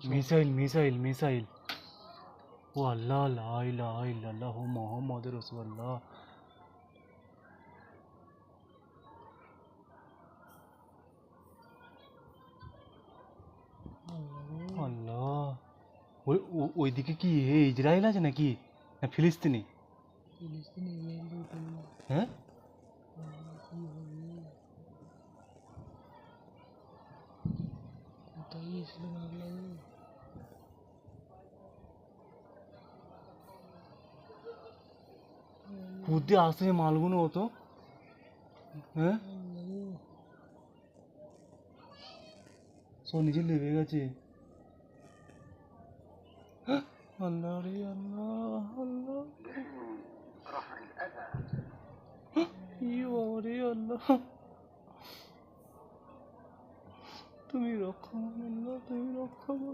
Missile missile missile. ও আল্লাহ, লা ইলাহা ইল্লাল্লাহু মুহাম্মাদুর রাসূলুল্লাহ। আল্লাহ, ওইদিকে কি ইসরায়েল আছে নাকি, না ফিলিস্তিনি? হ্যাঁ, কোথায় আসছে মালগুলো অত? হ্যাঁ, সব নিচে লেগে গেছে। আল্লাহ রে আল্লাহ, আল্লাহ রে আল্লাহ, তুমি রক্ষা করো আল্লাহ, তুমি রক্ষা করো।